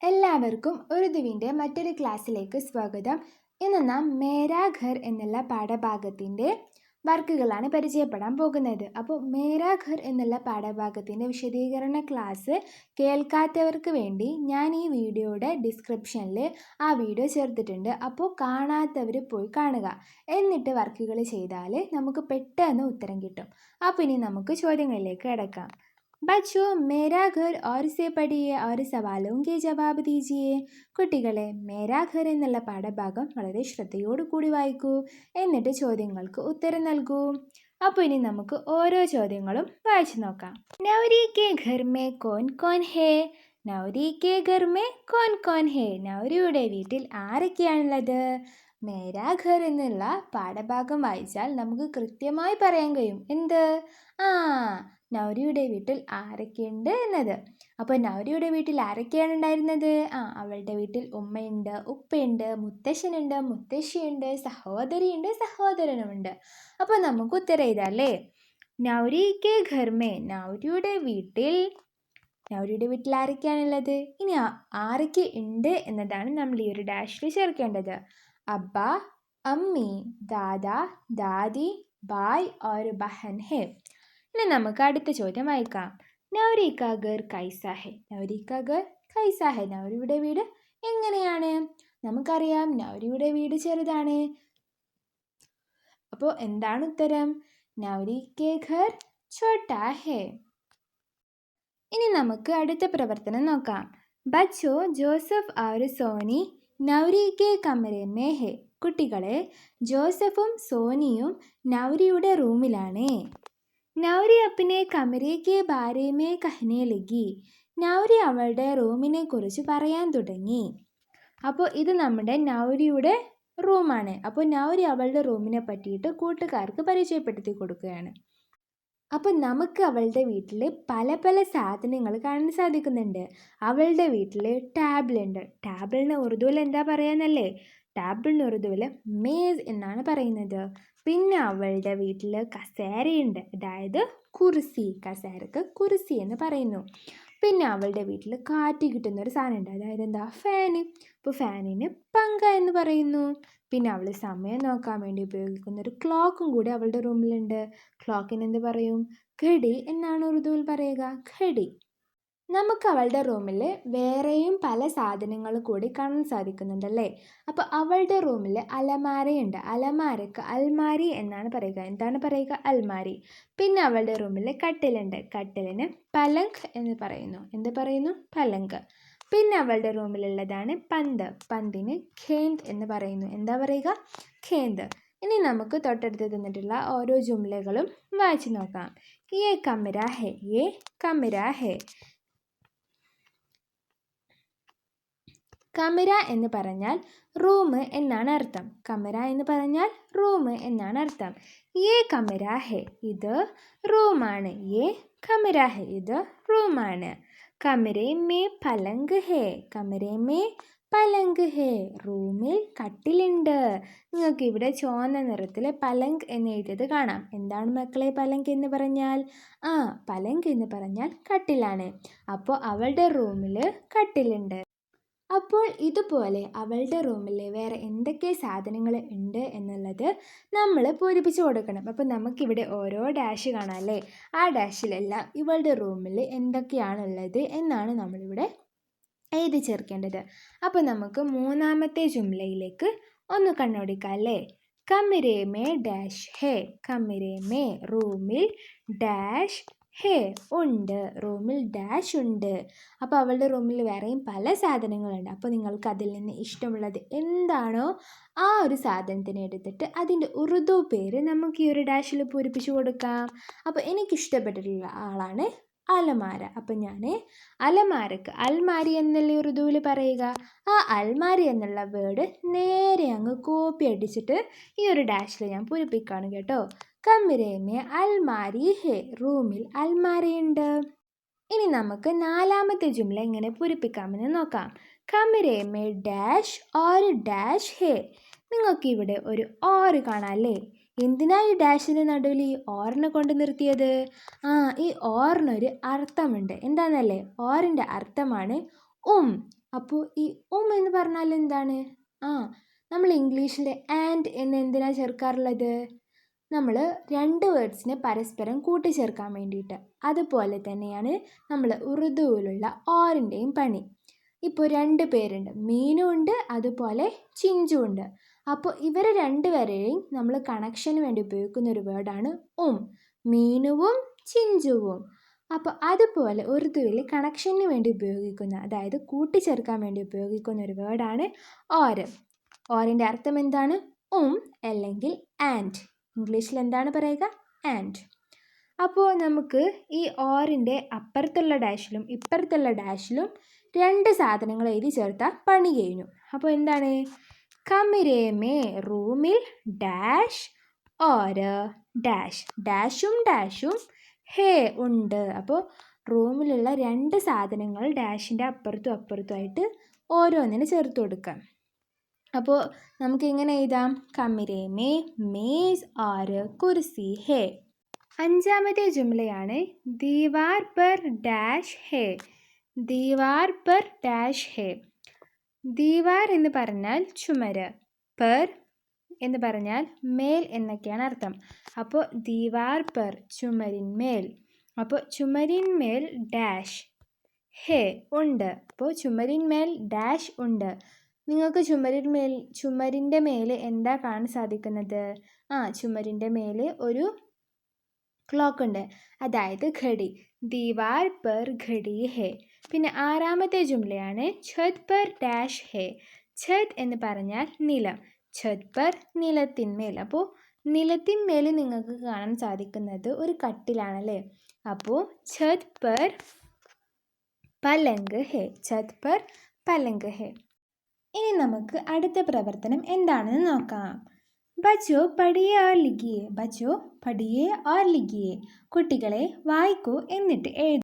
എല്ലാവർക്കും ഉറുദുവിൻ്റെ മറ്റൊരു ക്ലാസ്സിലേക്ക് സ്വാഗതം. ഇന്ന് നാം മേരാ ഘർ എന്നുള്ള പാഠഭാഗത്തിൻ്റെ വർക്കുകളാണ് പരിചയപ്പെടാൻ പോകുന്നത്. അപ്പോൾ മേരാ ഘർ എന്നുള്ള പാഠഭാഗത്തിൻ്റെ വിശദീകരണ ക്ലാസ് കേൾക്കാത്തവർക്ക് വേണ്ടി ഞാൻ ഈ വീഡിയോയുടെ ഡിസ്ക്രിപ്ഷനിൽ ആ വീഡിയോ ചേർത്തിട്ടുണ്ട്. അപ്പോൾ കാണാത്തവർ പോയി കാണുക. എന്നിട്ട് വർക്കുകൾ ചെയ്താൽ നമുക്ക് പെട്ടെന്ന് ഉത്തരം കിട്ടും. അപ്പോൾ ഇനി നമുക്ക് ചോദ്യങ്ങളിലേക്ക് കിടക്കാം. बच्चों मेरा घर और से पढ़िए और सवालों के जवाब दीजिए. കുട്ടികളെ മേരാ ഘർ എന്നുള്ള പാഠഭാഗം വളരെ ശ്രദ്ധയോടുകൂടി വായിക്കൂ. എന്നിട്ട് ചോദ്യങ്ങൾക്ക് ഉത്തരം നൽകൂ. അപ്പോൾ ഇനി നമുക്ക് ഓരോ ചോദ്യങ്ങളും വായിച്ചു നോക്കാം. നൗരി കെ ഘർ മേ കോൻ കോൻ ഹേ? നൗരി കെ ഘർ മേ കോൻ കോൻ ഹേ? നൗരിയുടെ വീട്ടിൽ ആരൊക്കെയാണുള്ളത്? മേരാ ഘർ എന്നുള്ള പാഠഭാഗം വായിച്ചാൽ നമുക്ക് കൃത്യമായി പറയാൻ കഴിയും. എന്ത്? നൗരിയുടെ വീട്ടിൽ ആരൊക്കെയുണ്ട് എന്നത്. അപ്പോൾ നൗരിയുടെ വീട്ടിൽ ആരൊക്കെയാണ് ഉണ്ടായിരുന്നത്? അവളുടെ വീട്ടിൽ ഉമ്മയുണ്ട്, ഉപ്പയുണ്ട്, മുത്തശ്ശനുണ്ട്, മുത്തശ്ശിയുണ്ട്, സഹോദരിയുണ്ട്, സഹോദരനുമുണ്ട്. അപ്പോൾ നമുക്ക് ഉത്തരം എഴുതാല്ലേ. നൗരി കെ ഘർ മേ, നൗരിയുടെ വീട്ടിൽ ആരൊക്കെയാണുള്ളത്? ഇനി ആരൊക്കെ ഉണ്ട് എന്നതാണ് നമ്മൾ ഈ ഒരു ഡാഷിൽ ചേർക്കേണ്ടത്. അബ്ബ, അമ്മി, ദാദാ, ദാദി, ബായ് और बहन है. ഇനി നമുക്ക് അടുത്ത ചോദ്യം വായിക്കാം. നൗരി കാ ഘർ കൈസാ ഹെ? നൗരി കാ ഘർ കൈസാ ഹെ? നൗരിയുടെ വീട് എങ്ങനെയാണ്? നമുക്കറിയാം നൗരിയുടെ വീട് ചെറുതാണ്. അപ്പോൾ എന്താണ് ഉത്തരം? നൗരി കെ ഘർ ഛോട്ടാ ഹെ. ഇനി നമുക്ക് അടുത്ത പ്രവർത്തനം നോക്കാം. ബച്ചോ ജോസഫ് और സോനി നൗരി കെ കമരെ മേ ഹെ. കുട്ടികളെ, ജോസഫും സോനിയും നൗരിയുടെ റൂമിലാണ്. നൗരി അപ്പിനെ കമരെ കെ ബാരെ മേ കഹ്നെ ലഗി. നൗരി അവളുടെ റൂമിനെ കുറിച്ച് പറയാൻ തുടങ്ങി. അപ്പോൾ ഇത് നമ്മുടെ നൗരിയുടെ റൂമാണ്. അപ്പോൾ നൗരി അവളുടെ റൂമിനെ പറ്റിയിട്ട് കൂട്ടുകാർക്ക് പരിചയപ്പെടുത്തി കൊടുക്കുകയാണ്. അപ്പോൾ നമുക്ക് അവളുടെ വീട്ടിൽ പല പല സാധനങ്ങൾ കാണാൻ സാധിക്കുന്നുണ്ട്. അവളുടെ വീട്ടിൽ ടാബിളുണ്ട്. ടാബിളിന് ഉറുദുവിൽ എന്താ പറയാന്നല്ലേ? ടാബിളിന് ഉറുദുവിൽ മേസ് എന്നാണ് പറയുന്നത്. പിന്നെ അവളുടെ വീട്ടിൽ കസേരയുണ്ട്, അതായത് കുർസി. കസേരക്ക് കുർസി എന്ന് പറയുന്നു. പിന്നെ അവളുടെ വീട്ടിൽ കാറ്റ് കിട്ടുന്ന ഒരു സാധനമുണ്ട്, അതായത് എന്താ? ഫാന്. ഇപ്പോൾ ഫാനിന് പങ്ക എന്ന് പറയുന്നു. പിന്നെ അവൾ സമയം നോക്കാൻ വേണ്ടി ഉപയോഗിക്കുന്ന ഒരു ക്ലോക്കും കൂടി അവളുടെ റൂമിലുണ്ട്. ക്ലോക്കിന് എന്ത് പറയും? ഘടി എന്നാണ് ഉറുദുവിൽ പറയുക, ഘടി. നമുക്ക് അവളുടെ റൂമിൽ വേറെയും പല സാധനങ്ങൾ കൂടി കാണാൻ സാധിക്കുന്നുണ്ടല്ലേ. അപ്പോൾ അവളുടെ റൂമിൽ അലമാരയുണ്ട്. അലമാരക്ക് അൽമാരി എന്നാണ് പറയുക. എന്താണ് പറയുക? അൽമാരി. പിന്നെ അവളുടെ റൂമിൽ കട്ടിലുണ്ട്. കട്ടിലിന് പലങ്ക് എന്ന് പറയുന്നു. എന്ത് പറയുന്നു? പലങ്ക്. പിന്നെ അവളുടെ റൂമിലുള്ളതാണ് പന്ത്. പന്തിന് ഖേന്ത് എന്ന് പറയുന്നു. എന്താ പറയുക? ഖേന്ത്. ഇനി നമുക്ക് തൊട്ടടുത്ത് തന്നിട്ടുള്ള ഓരോ ജുംലകളും വായിച്ചു നോക്കാം. യേ കമര ഹെ, യേ കമര ഹെ. കമര എന്ന് പറഞ്ഞാൽ റൂം എന്നാണ് അർത്ഥം. കമര എന്ന് പറഞ്ഞാൽ റൂം എന്നാണ് അർത്ഥം. യേ കമര ഹെ, ഇത് റൂമാണ്. യേ കമര ഹെ, ഇത് റൂമാണ്. കമരേ മേ പലങ്ക് ഹെ, കമരേ മേ പലങ്ക് ഹെ. റൂമിൽ കട്ടിലുണ്ട്. നിങ്ങൾക്ക് ഇവിടെ ചുവന്ന നിറത്തിൽ പലങ്ക് എന്ന് എഴുതിയത് കാണാം. എന്താണ് മക്കളെ പലങ്ക് എന്ന് പറഞ്ഞാൽ? പലങ്ക് എന്ന് പറഞ്ഞാൽ കട്ടിലാണ്. അപ്പോൾ അവളുടെ റൂമിൽ കട്ടിലുണ്ട്. അപ്പോൾ ഇതുപോലെ അവളുടെ റൂമിൽ വേറെ എന്തൊക്കെ സാധനങ്ങൾ ഉണ്ട് എന്നുള്ളത് നമ്മൾ പൂരിപ്പിച്ച് കൊടുക്കണം. അപ്പോൾ നമുക്കിവിടെ ഓരോ ഡാഷ് കാണാം അല്ലേ? ആ ഡാഷിലെല്ലാം ഇവളുടെ റൂമിൽ എന്തൊക്കെയാണുള്ളത് എന്നാണ് നമ്മളിവിടെ എഴുതി ചേർക്കേണ്ടത്. അപ്പോൾ നമുക്ക് മൂന്നാമത്തെ ജുംലയിലേക്ക് ഒന്ന് കണ്ണോടിക്കാം അല്ലേ? കമരേ മേ ഡാഷ് ഹേ. കമരേ മേ റൂമിൽ ഡാഷ് ഹേ ഉണ്ട്. റൂമിൽ ഡാഷ് ഉണ്ട്. അപ്പോൾ അവളുടെ റൂമിൽ വേറെയും പല സാധനങ്ങളുണ്ട്. അപ്പോൾ നിങ്ങൾക്ക് അതിൽ നിന്ന് ഇഷ്ടമുള്ളത് എന്താണോ ആ ഒരു സാധനത്തിനെ എടുത്തിട്ട് അതിൻ്റെ ഉറുദു പേര് നമുക്ക് ഈ ഒരു ഡാഷിൽ പൂരിപ്പിച്ച് കൊടുക്കാം. അപ്പോൾ എനിക്കിഷ്ടപ്പെട്ടിട്ടുള്ള ആളാണ് അലമാര. അപ്പം ഞാൻ അലമാരക്ക് അൽമാരി എന്നല്ലേ ഉറുദുവിൽ പറയുക. ആ അൽമാരി എന്നുള്ള വേർഡ് നേരെ അങ്ങ് കോപ്പി അടിച്ചിട്ട് ഈ ഒരു ഡാഷിൽ ഞാൻ പൂരിപ്പിക്കുകയാണ് കേട്ടോ. കമരേ മേ അൽമാരി ഹേ. റൂമിൽ അൽമാരയുണ്ട്. ഇനി നമുക്ക് നാലാമത്തെ ജുംല എങ്ങനെ പൂരിപ്പിക്കാമെന്ന് നോക്കാം. കമരേ മേ ഡാഷ് ഓർ ഡാഷ് ഹേ. നിങ്ങൾക്കിവിടെ ഒരു ഓർ കാണാം അല്ലേ? എന്തിനാ ഈ ഡാഷിന് നടുവിൽ ഈ ഓറിനെ കൊണ്ട് നിർത്തിയത്? ഈ ഓറിനൊരു അർത്ഥമുണ്ട്. എന്താണെന്നല്ലേ? ഓറിൻ്റെ അർത്ഥമാണ് അപ്പോൾ ഈ എന്ന് പറഞ്ഞാൽ എന്താണ്? നമ്മൾ ഇംഗ്ലീഷിൽ ആൻഡ് എന്ന് എന്തിനാണ് ചേർക്കാറുള്ളത്? നമ്മൾ രണ്ട് വേർഡ്സിനെ പരസ്പരം കൂട്ടിച്ചേർക്കാൻ വേണ്ടിയിട്ട്. അതുപോലെ തന്നെയാണ് നമ്മൾ ഉറുദുവിലുള്ള ഓറിൻ്റെയും പണി. ഇപ്പോൾ 2 പേരുണ്ട്, മീനു ഉണ്ട്, അതുപോലെ ചിഞ്ചു ഉണ്ട്. അപ്പോൾ ഇവർ രണ്ടുപേരെയും നമ്മൾ കണക്ഷന് വേണ്ടി ഉപയോഗിക്കുന്ന ഒരു വേർഡാണ് മീനുവും ചിഞ്ചുവും. അപ്പോൾ അതുപോലെ ഉറുദുവിൽ കണക്ഷന് വേണ്ടി ഉപയോഗിക്കുന്ന, അതായത് കൂട്ടിച്ചേർക്കാൻ വേണ്ടി ഉപയോഗിക്കുന്ന ഒരു വേർഡാണ് ഓർ. ഓറിൻ്റെ അർത്ഥം എന്താണ്? അല്ലെങ്കിൽ ആൻഡ്. ഇംഗ്ലീഷിൽ എന്താണ് പറയുക? ആൻഡ്. അപ്പോൾ നമുക്ക് ഈ ഓറിൻ്റെ അപ്പുറത്തുള്ള ഡാഷിലും ഇപ്പുറത്തുള്ള ഡാഷിലും 2 സാധനങ്ങൾ എഴുതി ചേർത്താൽ പണി കഴിഞ്ഞു. അപ്പോൾ എന്താണ്? കമരേ മേ, റൂമിൽ, ഡാഷ് ഓർ ഡാഷ്. ഡാഷും ഡാഷും ഹേ ഉണ്ട്. അപ്പോൾ റൂമിലുള്ള 2 സാധനങ്ങൾ ഡാഷിൻ്റെ അപ്പുറത്തും അപ്പുറത്തുമായിട്ട് ഓരോന്നിന് ചേർത്ത് കൊടുക്കാം. അപ്പോൾ നമുക്ക് എങ്ങനെ എഴുതാം? കമരേ മേ മേസ് ഓർ കുർസി ഹേ. 5ാമത്തെ ജുംലയാണ് ദീവാർ പർ ഡാഷ് ഹേ. ദീവാർ പർ ഡാഷ് ഹേ. ദീവാർ എന്ന് പറഞ്ഞാൽ ചുമര്, പർ എന്ന് പറഞ്ഞാൽ മേൽ എന്നൊക്കെയാണ് അർത്ഥം. അപ്പോൾ ദീവാർ പർ ചുമരിന്മേൽ. അപ്പോൾ ചുമരിന്മേൽ ഡാഷ് ഹേ ഉണ്ട്. അപ്പോൾ ചുമരിന്മേൽ ഡാഷ് ഉണ്ട്. നിങ്ങൾക്ക് ചുമരിൻ്റെ മേൽ എന്താ കാണാൻ സാധിക്കുന്നത്? ചുമരിൻ്റെ മേൽ ഒരു ക്ലോക്ക് ഉണ്ട്, അതായത് ഘടി. ദീവാർ പർ ഘടി ഹേ. പിന്നെ 6ാമത്തെ ജുംലയാണ് ഛത് പർ ഡാഷ് ഹേ. ഛത് എന്ന് പറഞ്ഞാൽ നിലം, ഛത് പർ നിലത്തിന്മേൽ. അപ്പോൾ നിലത്തിന്മേൽ നിങ്ങൾക്ക് കാണാൻ സാധിക്കുന്നത് ഒരു കട്ടിലാണല്ലേ. അപ്പോൾ ഛത് പർ പലങ്ക് ഹേ. ഛത് പർ പലങ്ക് ഹേ. ഇനി നമുക്ക് അടുത്ത പ്രവർത്തനം എന്താണെന്ന് നോക്കാം. ബച്ചോ പഠിയേ ഓർ ലിഖിയേ. ബച്ചോ പഠിയേ ഓർ ലിഖിയേ. കുട്ടികളെ വായിക്കൂ എന്നിട്ട് എഴുതൂ.